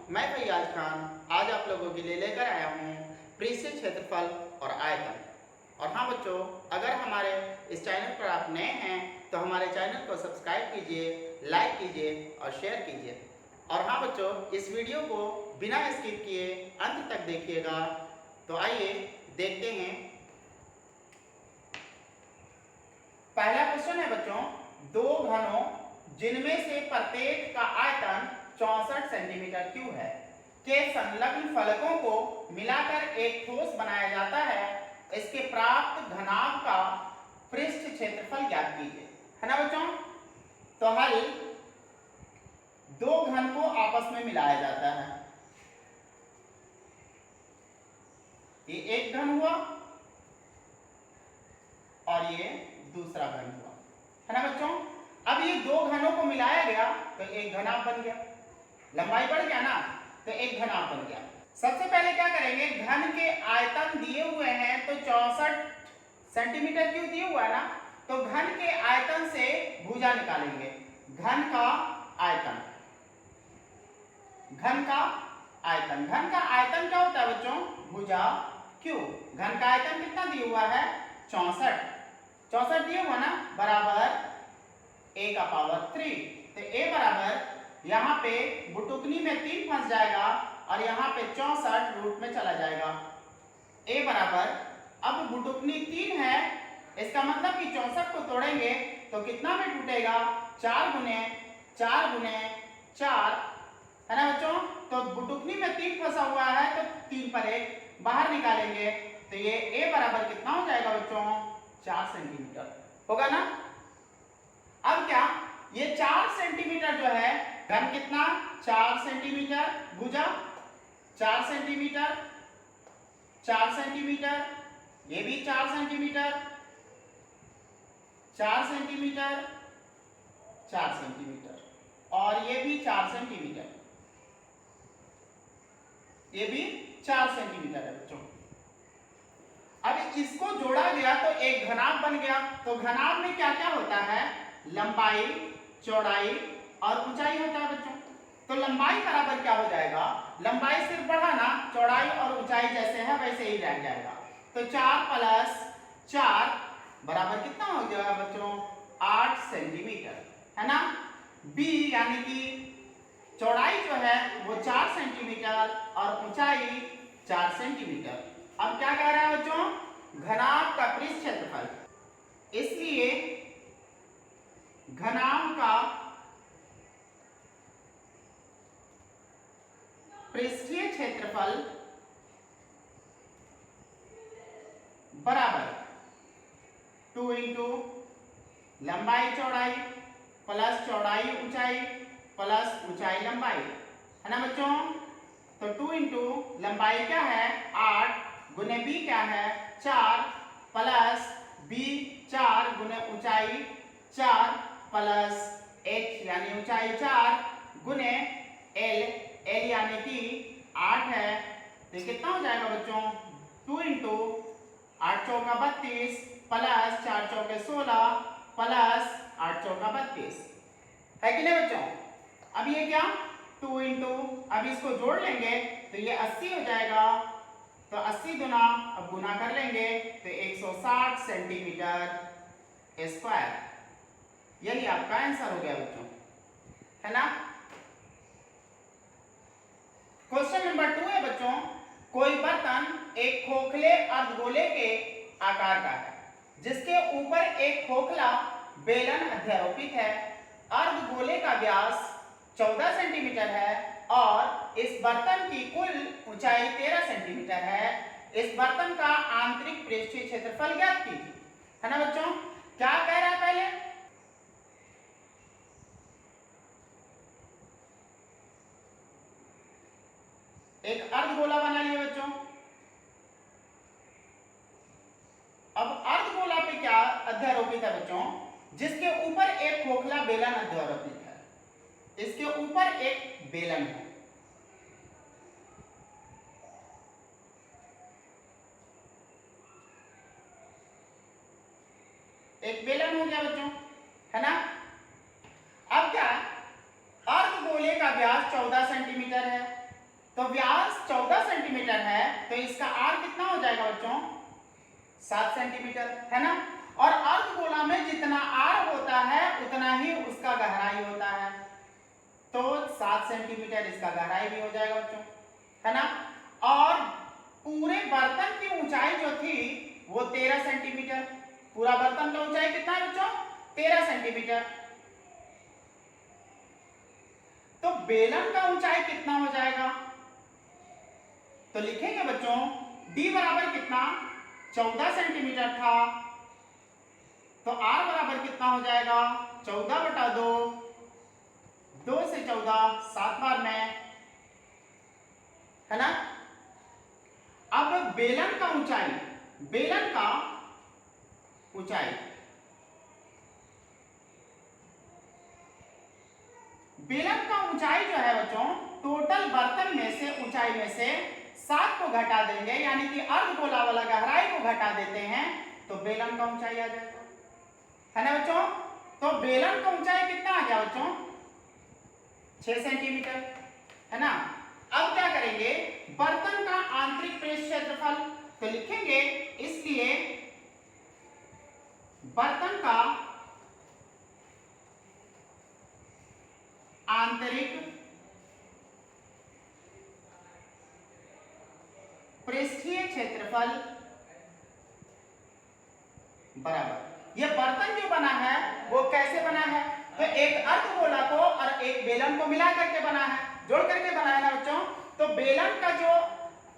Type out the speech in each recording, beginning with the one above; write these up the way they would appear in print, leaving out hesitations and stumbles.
मैं फैयाज खान आज आप लोगों के लिए लेकर आया हूँ पृष्ठीय क्षेत्रफल और आयतन। और हाँ बच्चों, अगर हमारे इस चैनल पर आप नए हैं तो हमारे चैनल को सब्सक्राइब कीजिए, लाइक कीजिए और शेयर कीजिए। और हाँ बच्चों, इस वीडियो को बिना स्किप किए अंत तक देखिएगा। तो आइए देखते हैं। पहला क्वेश्चन है बच्चों, दो घनों जिनमें से प्रत्येक का आयतन 64 सेंटीमीटर क्यूब है के संलग्न फलकों को मिलाकर एक ठोस बनाया जाता है। इसके प्राप्त घनाभ का पृष्ठ क्षेत्रफल ज्ञात कीजिए। है ना बच्चों? तो हल, दो घन को आपस में मिलाया जाता है। ये एक घन हुआ और ये दूसरा घन हुआ। है ना बच्चों? अब ये दो घनों को मिलाया गया तो एक घनाभ बन गया, लंबाई बढ़ गया ना, तो एक घनाभ बन गया। सबसे पहले क्या करेंगे, घन के आयतन दिए हुए हैं तो 64 सेंटीमीटर क्यूब दिए हुआ है ना, तो घन के आयतन से भुजा निकालेंगे। घन का आयतन, घन का आयतन, घन का आयतन क्या होता है बच्चों? भुजा क्यूब। घन का आयतन कितना दिया हुआ है? 64। 64 दिया हुआ ना, बराबर a का पावर 3। तो a बराबर, यहाँ पे बुटुकनी में 3 फंस जाएगा और यहाँ पे 64 रूट में चला जाएगा। a बराबर, अब बुटुकनी 3 है, इसका मतलब कि 64 को तोड़ेंगे तो कितना में टूटेगा? 4 गुने 4 गुने 4। है ना बच्चों? तो बुटुकनी में 3 फंसा हुआ है तो 3 पर 1 बाहर निकालेंगे तो ये a बराबर कितना हो जाएगा बच्चों? 4 सेंटीमीटर होगा ना। अब क्या, ये 4 सेंटीमीटर जो है, घन कितना? 4 सेंटीमीटर, भुजा 4 सेंटीमीटर, 4 सेंटीमीटर, ये भी 4 सेंटीमीटर, 4 सेंटीमीटर, 4 सेंटीमीटर और ये भी 4 सेंटीमीटर, ये भी 4 सेंटीमीटर है बच्चों। अब इसको जोड़ा गया तो एक घनाभ बन गया। तो घनाभ में क्या क्या होता है? लंबाई, चौड़ाई और ऊंचाई होता है बच्चों। तो लंबाई बराबर क्या हो जाएगा? लंबाई सिर्फ बढ़ा ना, चौड़ाई और ऊंचाई जैसे है वैसे ही रह जाएगा। तो 4 प्लस 4 बराबर कितना हो गया बच्चों? 8 सेंटीमीटर। है ना। b यानी कि चौड़ाई जो है वो 4 सेंटीमीटर और ऊंचाई 4 सेंटीमीटर। अब क्या कह रहा है बच्चों? घनाभ का पृष्ठ क्षेत्रफल, इसलिए घनाभ का पृष्ठीय क्षेत्रफल बराबर 2 इंटू लंबाई चौड़ाई प्लस चौड़ाई ऊंचाई प्लस ऊंचाई लंबाई। है ना बच्चों? तो 2 इंटू लंबाई क्या है? 8 गुने b क्या है? 4 प्लस b 4 गुने ऊंचाई 4 प्लस h यानी ऊंचाई 4 गुने l यानी कि 8 है। तो कितना हो जाएगा बच्चों? 2 इंटू 8 चौका 32 प्लस 4 चौके 16 प्लस 8 चौका 32। है कि नहीं बच्चों? अब ये क्या? 2 इंटू, अब इसको जोड़ लेंगे तो ये 80 हो जाएगा। तो 80 गुना, अब गुना कर लेंगे तो 160 सेंटीमीटर स्क्वायर। यही आपका आंसर हो गया बच्चों। है ना। क्वेश्चन नंबर 2 है बच्चों, कोई बर्तन एक खोखले अर्धगोले के आकार का है जिसके ऊपर एक खोखला बेलन अध्यारोपित है। अर्धगोले का व्यास 14 सेंटीमीटर है और इस बर्तन की कुल ऊंचाई 13 सेंटीमीटर है। इस बर्तन का आंतरिक पृष्ठीय क्षेत्रफल ज्ञात कीजिए। है ना बच्चों? क्या कह रहा है पहले? एक अर्धगोला बना लिया बच्चों। अब अर्धगोला पे क्या अध्यारोपित है बच्चों? जिसके ऊपर एक खोखला बेलन अध्यारोपित है। इसके ऊपर एक बेलन है। एक बेलन हो गया बच्चों। है ना। अब क्या, अर्धगोले का व्यास 14 सेंटीमीटर है तो व्यास 14 सेंटीमीटर है, तो इसका आर कितना हो जाएगा बच्चों? 7 सेंटीमीटर, है ना। और अर्धगोला में जितना आर होता है उतना ही उसका गहराई होता है, तो 7 सेंटीमीटर इसका गहराई भी हो जाएगा बच्चों, है ना। और पूरे बर्तन की ऊंचाई जो थी वो 13 सेंटीमीटर। पूरा बर्तन का ऊंचाई कितना है बच्चों? 13 सेंटीमीटर। तो बेलन का ऊंचाई कितना हो जाएगा? तो लिखेंगे बच्चों d बराबर कितना? 14 सेंटीमीटर था, तो r बराबर कितना हो जाएगा? 14/2, 2 से 14 7 बार में, है ना। अब बेलन का ऊंचाई, बेलन का ऊंचाई, बेलन का ऊंचाई जो है बच्चों, टोटल बर्तन में से ऊंचाई में से 7 को घटा देंगे, यानी कि अर्धगोला वाला गहराई को घटा देते हैं, तो बेलन का ऊंचाई आ जाएगा, है ना बच्चों। तो बेलन का ऊंचाई कितना आ गया बच्चों? 6 सेंटीमीटर, है ना। अब क्या करेंगे? बर्तन का आंतरिक पृष्ठ क्षेत्रफल, तो लिखेंगे इसलिए बर्तन का आंतरिक पृष्ठीय क्षेत्रफल बराबर, ये बर्तन जो बना है वो कैसे बना है? तो एक अर्धगोला को और एक बेलन को मिला करके बना है, जोड़ करके बना है ना बच्चों। तो बेलन का जो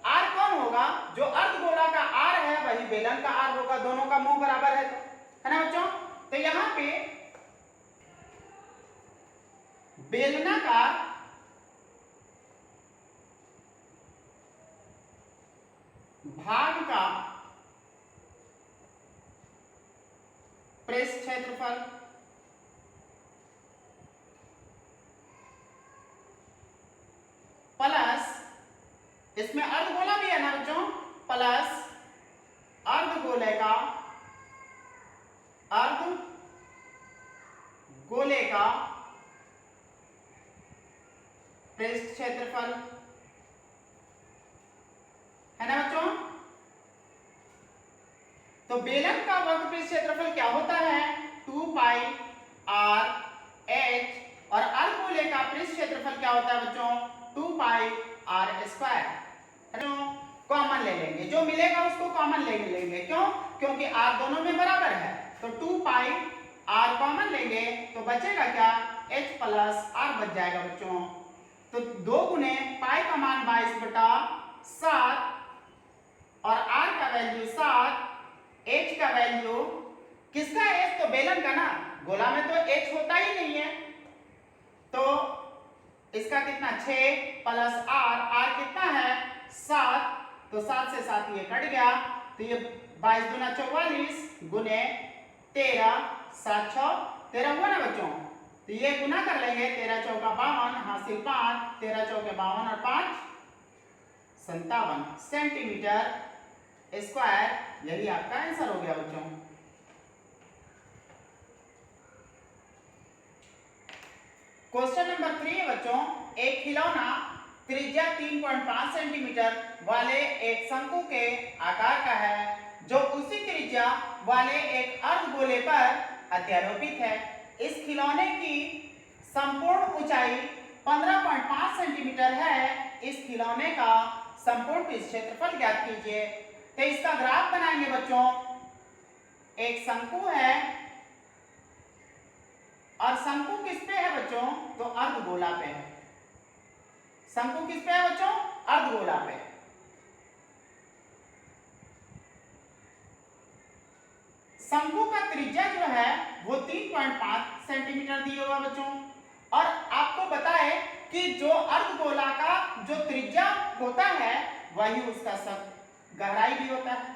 आर कौन होगा? जो अर्धगोला का आर है वही बेलन का आर होगा, दोनों का मुंह बराबर है, है ना बच्चों। तो यहां पे बेलनाकार भाग का पृष्ठ क्षेत्रफल प्लस, इसमें अर्धगोला भी है ना बच्चों, प्लस अर्धगोले का पृष्ठ क्षेत्रफल, है ना बच्चों। तो बेलन का वर्गपृष्ठ क्षेत्रफल क्या होता है? 2 पाई r h, और अर्धगोले का पृष्ठ क्षेत्रफल क्या होता है बच्चों? 2 पाई r स्क्वायर। कॉमन ले लेंगे, जो मिलेगा उसको कॉमन ले लेंगे, क्यों? क्योंकि r दोनों में बराबर है, तो 2 पाई r कॉमन लेंगे तो बचेगा क्या? h प्लस r बच जाएगा बच्चों। तो 2 गुने पाई का मान 22/7 और r का वैल्यू 7, h का वैल्यू किसका? h तो बेलन का ना, गोला में तो h होता ही नहीं है, तो इसका कितना? 6 प्लस r कितना है? 7, तो 7 से 7 ये कट गया, तो ये 22 दूना 44 गुने 13, 7 6 13 हुआ ना बच्चों। तो ये गुना कर लेंगे, 13 चौका 52, हासिल 5, 13 चौके 52 और 5 57 सेंटीमीटर स्क्वायर, यही आपका आंसर हो गया बच्चों। क्वेश्चन नंबर 3 है बच्चों, एक खिलौना त्रिज्या 3.5 सेंटीमीटर वाले एक शंकु के आकार का है, जो उसी त्रिज्या वाले एक अर्धगोले पर अध्यारोपित है। इस खिलौने की संपूर्ण ऊंचाई 15.5 सेंटीमीटर है। इस खिलौने का संपूर्ण पृष्ठ क्षेत्रफल ज्ञात कीजिए। तो इसका ग्राफ बनाएंगे बच्चों। एक शंकु है और शंकु किस पे है बच्चों? तो अर्धगोला पे है। शंकु किस पे है बच्चों? अर्धगोला पे। शंकु का त्रिज्या जो है वो 3.5 सेंटीमीटर दिया हुआ बच्चों, और आपको बताए कि जो अर्धगोला का जो त्रिज्या होता है वही उसका गहराई भी होता है।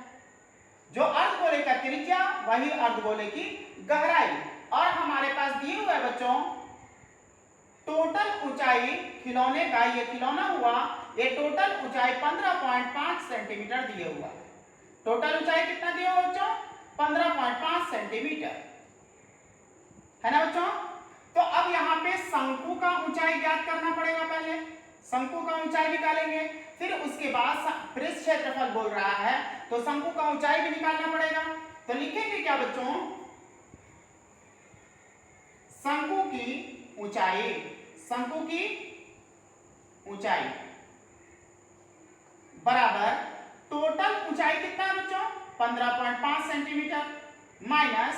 जो अर्धगोले का त्रिज्या वही अर्धगोले की गहराई। और हमारे पास दिए हुए बच्चों टोटल ऊंचाई खिलौने का, ये खिलौना हुआ, ये टोटल ऊंचाई 15.5 सेंटीमीटर दिए हुआ। टोटल ऊंचाई कितना दिया हुआ बच्चों? 15.5 सेंटीमीटर, है ना बच्चों। तो अब यहाँ पे शंकु का ऊंचाई ज्ञात करना पड़ेगा। पहले शंकु का ऊंचाई निकालेंगे। फिर उसके बाद पृष्ठ क्षेत्रफल बोल रहा है तो शंकु का ऊंचाई भी निकालना पड़ेगा। तो लिखेंगे क्या बच्चों, शंकु की ऊंचाई, शंकु की ऊंचाई बराबर टोटल ऊंचाई कितना है बच्चों 15.5 सेंटीमीटर माइनस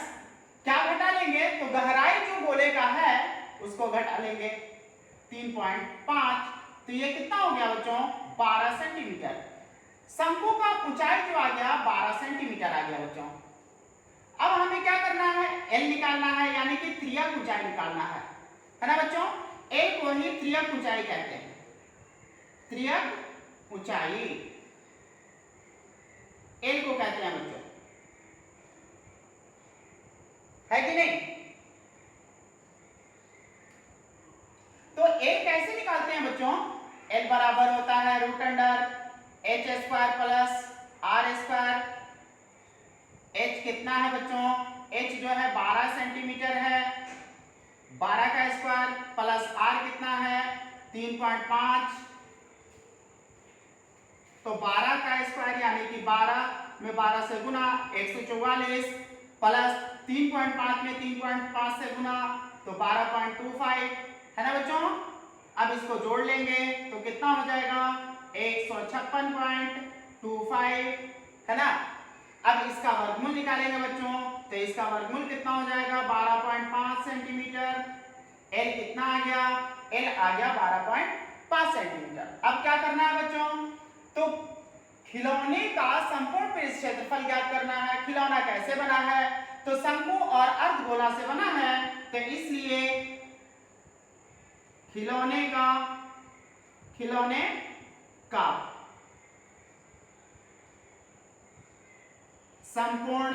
क्या घटा लेंगे, तो गहराई जो गोले का है उसको घटा लेंगे 3.5, तो ये कितना हो गया बच्चों 12 सेंटीमीटर। शंकु का ऊंचाई जो आ गया 12 सेंटीमीटर आ गया बच्चों। अब हमें क्या करना है, एल निकालना है, यानी कि त्रियक ऊंचाई निकालना है ना बच्चों। एक वही त्रियक ऊंचाई कहते हैं, त्रियक ऊंचाई एल को कहते हैं बच्चों, है कि नहीं। तो एल कैसे निकालते हैं बच्चों, एल बराबर होता है root under H square plus R square. H कितना है बच्चों, एच जो है 12 सेंटीमीटर है, 12 का स्क्वायर प्लस आर कितना है 3.5, तो 12 का स्क्वायर यानी कि 12 में 12 से गुना 144 प्लस 3.5 में 3.5 से गुना तो 12.25 है ना बच्चों। अब इसको जोड़ लेंगे तो कितना हो जाएगा 156.25 है ना। अब इसका वर्गमूल निकालेंगे बच्चों, तो इसका वर्गमूल कितना हो जाएगा 12.5 सेंटीमीटर। एल कितना आ गया, एल आ गया 12.5 सेंटीमीटर। अब क्या करना है बच्चों, तो खिलौने का संपूर्ण पृष्ठ क्षेत्रफल ज्ञात करना है। खिलौना कैसे बना है, तो शंकु और अर्धगोला से बना है, तो इसलिए खिलौने का संपूर्ण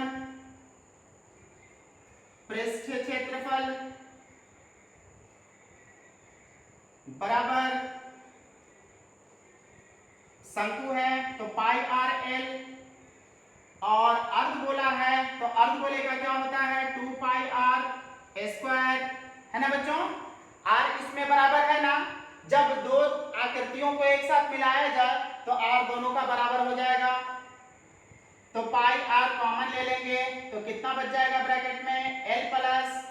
पृष्ठ क्षेत्रफल बराबर शंकु है तो पाई आर एल, और अर्धगोला है तो अर्धगोले का क्या होता है 2 पाई आर स्क्वायर है ना बच्चों। आर इसमें बराबर है ना, जब दो आकृतियों को एक साथ मिलाया जाए तो आर दोनों का बराबर हो जाएगा, तो पाई आर कॉमन ले लेंगे तो कितना बच जाएगा ब्रैकेट में एल प्लस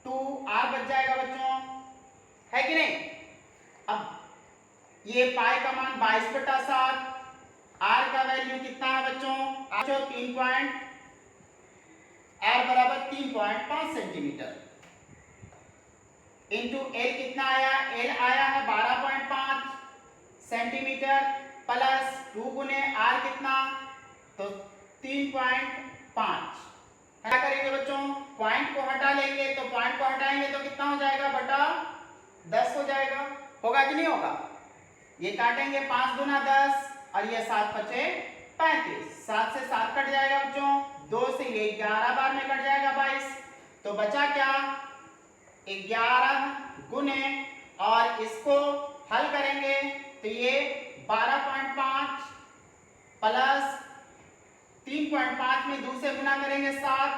2 आर बच जाएगा बच्चों, है कि नहीं। अब ये पाई का मान 22/7, आर का वैल्यू कितना है बच्चों 3 आर बराबर 3.5 सेंटीमीटर इंटू एल कितना आया, एल आया है 12.5 सेंटीमीटर प्लस 2 गुने आर कितना तो 3.5। क्या करेंगे बच्चों, पॉइंट को हटा लेंगे, तो पॉइंट को हटाएंगे तो कितना हो जाएगा बटा 10 हो जाएगा, होगा कि नहीं होगा। ये काटेंगे 5 गुना 10 और ये 7 पचे 35, 7 से 7 कट जाएगा बच्चों, 2 से ये 11 बार में कट जाएगा 22, तो बचा क्या 11 गुने, और इसको हल करेंगे तो ये 12.5 प्लस 3.5 में 2 से गुना करेंगे 7,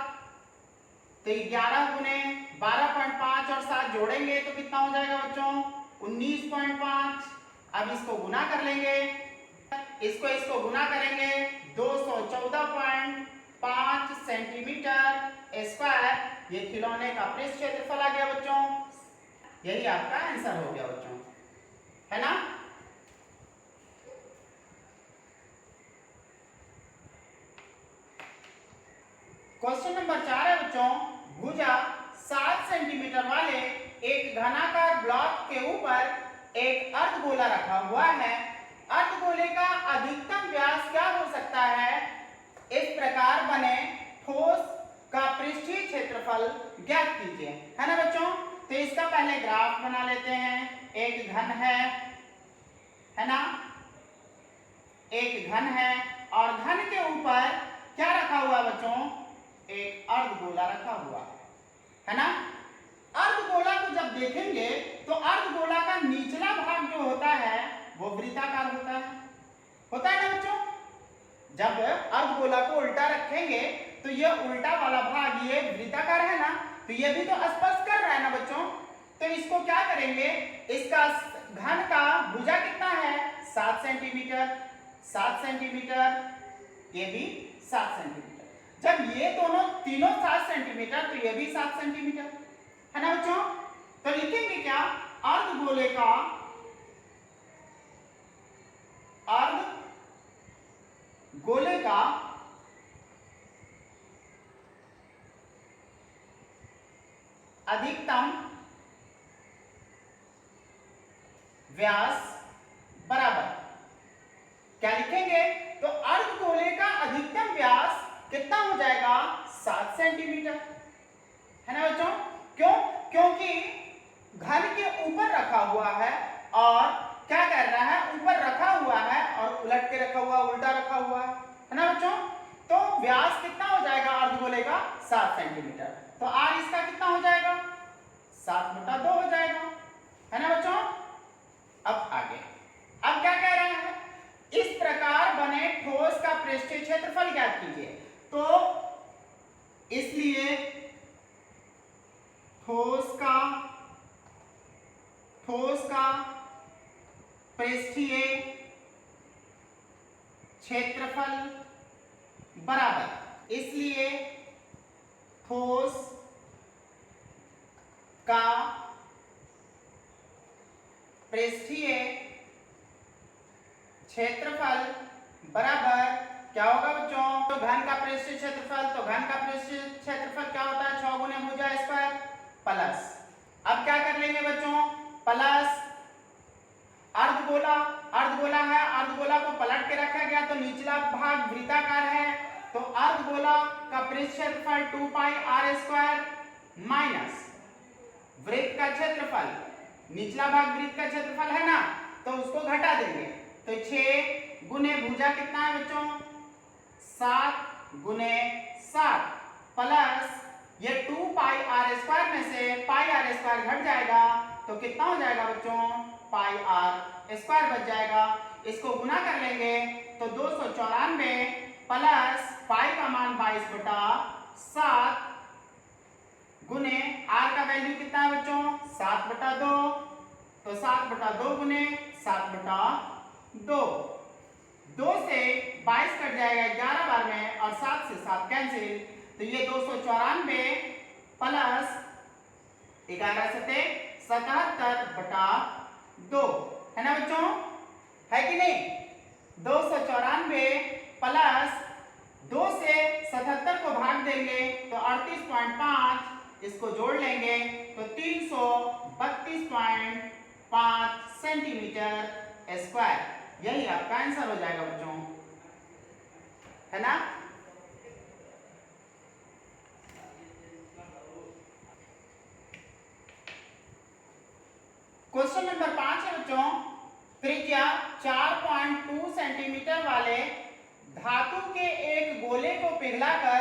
तो 11 गुने 12.5 और 7 जोड़ेंगे तो कितना हो जाएगा बच्चों 19.5। अब इसको गुना कर लेंगे, इसको गुना करेंगे 214.5 सेंटीमीटर स्क्वायर, ये खिलौने का पृष्ठ क्षेत्रफल आ गया बच्चों। यही आपका आंसर हो गया बच्चों, है ना। क्वेश्चन नंबर 4 है बच्चों, भुजा 7 सेंटीमीटर वाले एक घनाकार ब्लॉक के ऊपर एक अर्धगोला रखा हुआ है। अर्धगोले का अधिकतम व्यास क्या हो सकता है, इस प्रकार बने ठोस का पृष्ठीय क्षेत्रफल ज्ञात कीजिए, है ना बच्चों। तो इसका पहले ग्राफ बना लेते हैं। एक घन है ना, एक घन है और घन के ऊपर क्या रखा हुआ बच्चों, एक अर्धगोला रखा हुआ है ना। अर्धगोला को जब देखेंगे तो अर्धगोला का निचला भाग जो होता है वो वृत्ताकार होता है ना बच्चों। जब अर्धगोला को उल्टा रखेंगे तो ये उल्टा वाला भाग ये वृत्ताकार है ना, तो ये भी तो स्पर्श कर रहा है ना बच्चों। तो इसको क्या करेंगे, इसका घन का भुजा कितना है 7 सेंटीमीटर, 7 सेंटीमीटर, ये भी 7 सेंटीमीटर। जब ये दोनों तीनों 7 सेंटीमीटर तो ये भी 7 सेंटीमीटर है ना बच्चों। तो लिखेंगे क्या, अर्धगोले का अधिकतम व्यास बराबर क्या लिखेंगे, तो अर्धगोले का अधिकतम व्यास कितना हो जाएगा 7 सेंटीमीटर है ना बच्चों। क्यों, क्योंकि घन के ऊपर रखा हुआ है और क्या कर रहा है, ऊपर रखा हुआ है और उलट के रखा हुआ, उल्टा रखा हुआ है ना बच्चों। तो व्यास कितना हो जाएगा अर्धगोले का 7 सेंटीमीटर। तो आर इसका कितना हो जाएगा 7/2 हो जाएगा है ना बच्चों। अब आगे, अब क्या कह रहे हैं, इस प्रकार बने ठोस का पृष्ठीय क्षेत्रफल ज्ञात कीजिए। तो इसलिए ठोस का पृष्ठीय क्षेत्रफल बराबर, इसलिए ठोस का पृष्ठीय क्षेत्रफल बराबर क्या होगा बच्चों, तो घन का पृष्ठीय क्षेत्रफल, तो घन का पृष्ठीय क्षेत्रफल क्या होता है 6 गुने भुजा स्क्वायर प्लस, अब क्या कर लेंगे बच्चों, प्लस अर्धगोला, अर्धगोला है, अर्धगोला को पलट के रखा गया तो निचला भाग वृत्ताकार है, तो अर्धगोला का पृष्ठ क्षेत्रफल 2 पाई r स्क्वायर माइनस वृत्त का क्षेत्रफल, निचला भाग वृत्त का क्षेत्रफल है ना, तो उसको घटा देंगे, तो 6 गुने भुजा कितना है बच्चों 7 गुने 7 प्लस ये 2 पाई r स्क्वायर में से पाई r स्क्वायर घट जाएगा तो कितना हो जाएगा बच्चों पाई r स्क्वायर बच जाएगा, इसको गुना कर लेंगे तो 294 प्लस पाई का मान 22/7 गुने r का वैल्यू कितना है बच्चों 7/2, तो 7/2 गुने 7/2, 2 से 22 कट जाएगा 11 बार में और 7 से 7 कैंसिल, तो ये 294 प्लस 11 सते 77/2 है ना बच्चों, है कि नहीं। 294 प्लस 2 से 77 को भाग देंगे तो 38.5, इसको जोड़ लेंगे तो 332.5 सेंटीमीटर स्क्वायर, यही आपका आंसर हो जाएगा बच्चों, है ना। क्वेश्चन नंबर 5 है बच्चों, त्रिज्या 4.2 सेंटीमीटर वाले धातु के एक गोले को पिघलाकर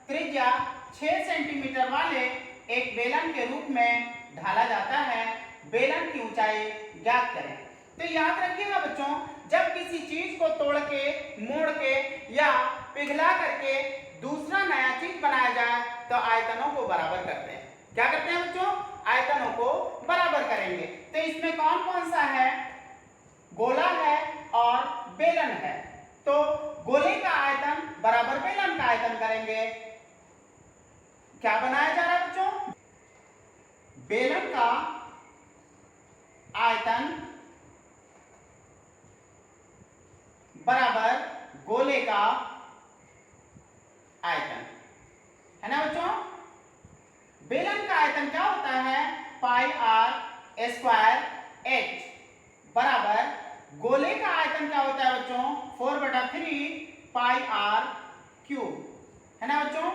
त्रिज्या 6 सेंटीमीटर वाले एक बेलन के रूप में ढाला जाता है, बेलन की ऊंचाई ज्ञात करें। तो याद रखिएगा बच्चों, जब किसी चीज को तोड़ के, मोड़ के या पिघला करके दूसरा नया चीज बनाया जाए तो आयतनों को बराबर करते हैं। क्या करते हैं बच्चों, आयतनों को बराबर करेंगे। तो इसमें कौन कौन सा है, गोला है और बेलन है, तो गोले का आयतन बराबर बेलन का आयतन करेंगे। क्या बनाया जा रहा है बच्चों, बेलन का आयतन बराबर गोले का आयतन, है ना बच्चों। बेलन का आयतन क्या होता है पाई r स्क्वायर h बराबर गोले का आयतन क्या होता है बच्चों 4/3 पाई r क्यूब, है ना बच्चों।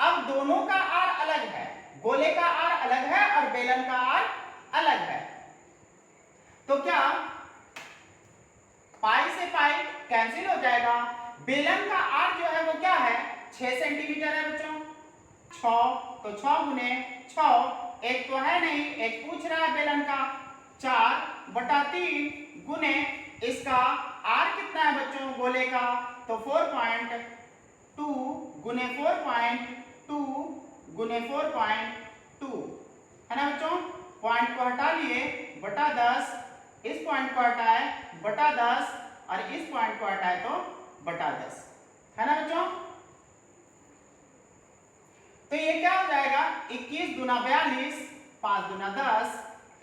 अब दोनों का r अलग है, गोले का r अलग है और बेलन का r अलग है, तो क्या पाई से पाई कैंसिल हो जाएगा। बेलन का r जो है वो क्या है 6 सेंटीमीटर है बच्चों, 6 तो 6 गुने 6, एक तो है नहीं, एक पूछ रहा है बेलन का, 4/3 गुने इसका r कितना है बच्चों गोले का, तो 4.2 गुने 4.2 गुने 4.2 है ना बच्चों। पॉइंट को हटा लिए बटा 10 इस पॉइंट को हटाए बटा 10 और इस पॉइंट को हटाए तो बटा 10, है ना बच्चों। तो ये क्या हो जाएगा 21 दूना 42, 5 दूना 10,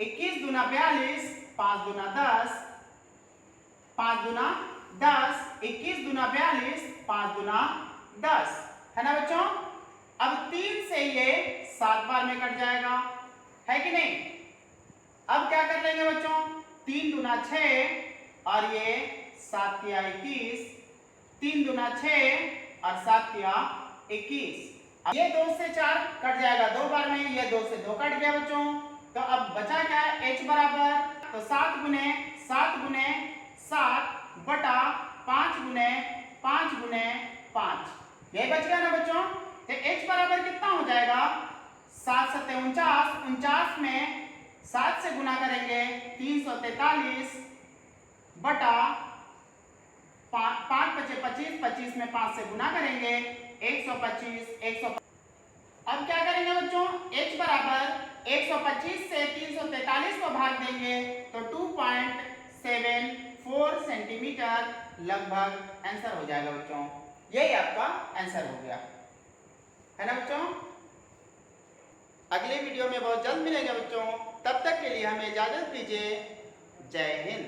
21 दूना 42, 5 दूना 10, 5 दूना 10, 21 दूना 42, 5 दूना 10, है ना बच्चों। अब 3 से ये 7 बार में कट जाएगा, है कि नहीं। अब क्या कर लेंगे बच्चों, 3 दूना 6 और ये 7 तिया 21, 3 दूना 6 और 7 तिया 21। ये 2 से 4 कट जाएगा 2 बार में, ये 2 से 2 कट गया बच्चों। तो अब बचा क्या है h बराबर, तो 7 गुने 7 बटा 5 गुने 5, ये बच गया ना बच्चों। तो h बराबर कितना हो जाएगा 7 सत्ते 49, 49 में 7 से गुना करेंगे 343 बटा 5 बचे 25, 25 में 5 से गुना करेंगे 125। अब क्या करेंगे बच्चों, h बराबर 125 से 343 को भाग देंगे तो 2.74 सेंटीमीटर लगभग आंसर हो जाएगा बच्चों। यही आपका आंसर हो गया, है ना बच्चों। अगले वीडियो में बहुत जल्द मिलेंगे बच्चों, तब तक के लिए हमें इजाजत दीजिए। जय हिंद।